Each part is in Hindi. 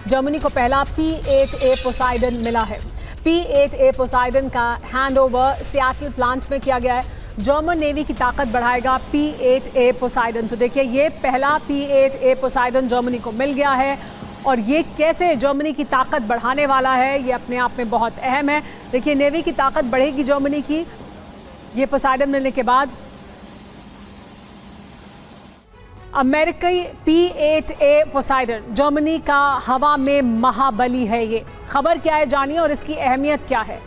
जर्मनी को पहला P-8A पोसाइडन मिला है। P-8A पोसाइडन का हैंडओवर सियाटल प्लांट में किया गया है। जर्मन नेवी की ताकत बढ़ाएगा P-8A पोसाइडन। तो देखिए, ये पहला P-8A पोसाइडन जर्मनी को मिल गया है और ये कैसे जर्मनी की ताकत बढ़ाने वाला है, ये अपने आप में बहुत अहम है। देखिए, नेवी की ताकत बढ़ेगी जर्मनी की ये पोसाइडन मिलने के बाद। अमेरिकी P-8A पोसाइडन जर्मनी का हवा में महाबली है। ये खबर क्या है जानिए और इसकी अहमियत क्या है।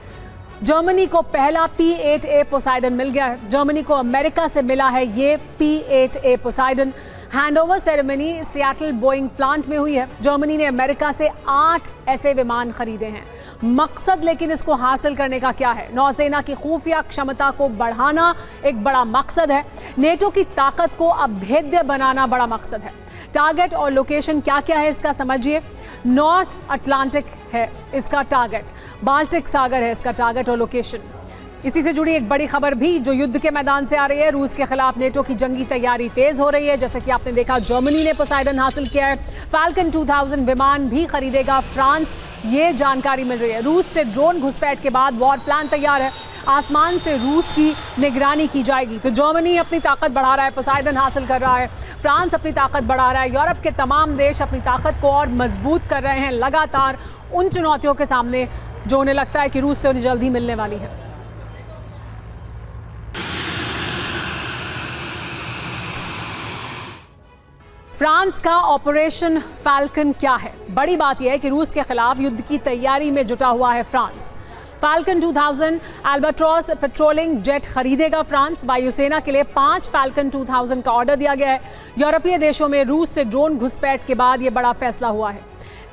जर्मनी को पहला P-8A पोसाइडन मिल गया है। जर्मनी को अमेरिका से मिला है ये P-8A Poseidon. Handover ceremony Seattle Boeing plant में हुई है। जर्मनी ने अमेरिका से 8 ऐसे विमान खरीदे हैं। मकसद लेकिन इसको हासिल करने का क्या है? नौसेना की खुफिया क्षमता को बढ़ाना एक बड़ा मकसद है। नेटो की ताकत को अभेद्य बनाना बड़ा मकसद है। टारगेट और लोकेशन क्या क्या है इसका समझिए। नॉर्थ अटलांटिक है इसका टारगेट, बाल्टिक सागर है इसका टारगेट और लोकेशन। इसी से जुड़ी एक बड़ी खबर भी जो युद्ध के मैदान से आ रही है। रूस के खिलाफ नेटो की जंगी तैयारी तेज हो रही है। जैसे कि आपने देखा, जर्मनी ने पोसाइडन हासिल किया है। फाल्कन 2000 विमान भी खरीदेगा फ्रांस, ये जानकारी मिल रही है। रूस से ड्रोन घुसपैठ के बाद वॉर प्लान तैयार है। आसमान से रूस की निगरानी की जाएगी। तो जर्मनी अपनी ताकत बढ़ा रहा है, पोसाइडन हासिल कर रहा है। फ्रांस अपनी ताकत बढ़ा रहा है। यूरोप के तमाम देश अपनी ताकत को और मजबूत कर रहे हैं लगातार उन चुनौतियों के सामने जो उन्हें लगता है कि रूस से उन्हें जल्द ही मिलने वाली है। फ्रांस का ऑपरेशन फाल्कन क्या है? बड़ी बात यह है कि रूस के खिलाफ युद्ध की तैयारी में जुटा हुआ है France. Falcon 2000 albatross patrolling jet खरीदेगा फ्रांस। वायुसेना के लिए 5 फाल्कन 2000 का ऑर्डर दिया गया है। यूरोपीय देशों में रूस से ड्रोन घुसपैठ के बाद यह बड़ा फैसला हुआ है।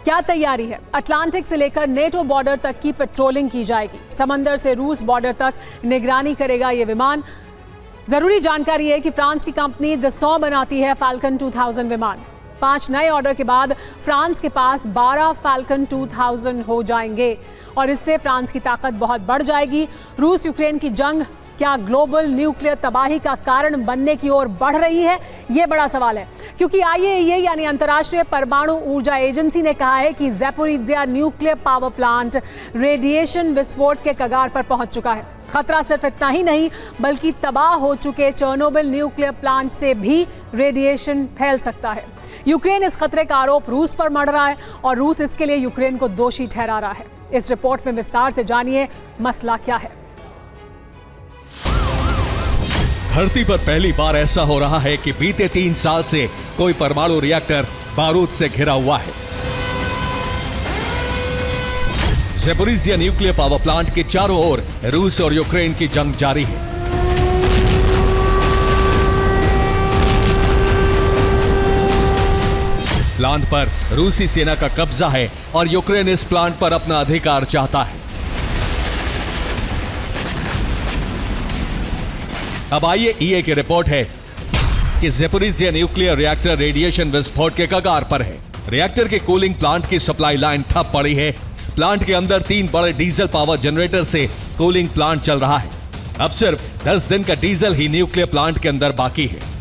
क्या तैयारी है? अटलांटिक से लेकर नेटो बॉर्डर तक की पेट्रोलिंग की जाएगी। समंदर से रूस बॉर्डर तक निगरानी करेगा ये विमान। जरूरी जानकारी है कि फ्रांस की कंपनी दसॉ बनाती है फाल्कन 2000 विमान। 5 नए ऑर्डर के बाद फ्रांस के पास 12 फाल्कन 2000 हो जाएंगे और इससे फ्रांस की ताकत बहुत बढ़ जाएगी। रूस यूक्रेन की जंग क्या ग्लोबल न्यूक्लियर तबाही का कारण बनने की ओर बढ़ रही है? ये बड़ा सवाल है, क्योंकि IAEA यानी अंतर्राष्ट्रीय परमाणु ऊर्जा एजेंसी ने कहा है कि Zaporizhzhia nuclear power plant radiation विस्फोट के कगार पर पहुंच चुका है। खतरा सिर्फ इतना ही नहीं बल्कि तबाह हो चुके चेर्नोबिल न्यूक्लियर प्लांट से भी रेडिएशन फैल सकता है। यूक्रेन इस खतरे का आरोप रूस पर मढ़ रहा है और रूस इसके लिए यूक्रेन को दोषी ठहरा रहा है। इस रिपोर्ट में विस्तार से जानिए मसला क्या है। धरती पर पहली बार ऐसा हो रहा है कि बीते 3 साल से कोई परमाणु रिएक्टर बारूद से घिरा हुआ है। ज़ैपोरिज़िया न्यूक्लियर पावर प्लांट के चारों ओर रूस और यूक्रेन की जंग जारी है। प्लांट पर रूसी सेना का कब्जा है और यूक्रेन इस प्लांट पर अपना अधिकार चाहता है। अब IAEA की रिपोर्ट है कि ज़ैपोरिज़िया न्यूक्लियर रिएक्टर रेडिएशन विस्फोट के कगार पर है। रिएक्टर के कूलिंग प्लांट की सप्लाई लाइन ठप पड़ी है। प्लांट के अंदर 3 बड़े डीजल पावर जनरेटर से कूलिंग प्लांट चल रहा है। अब सिर्फ 10 दिन का डीजल ही न्यूक्लियर प्लांट के अंदर बाकी है।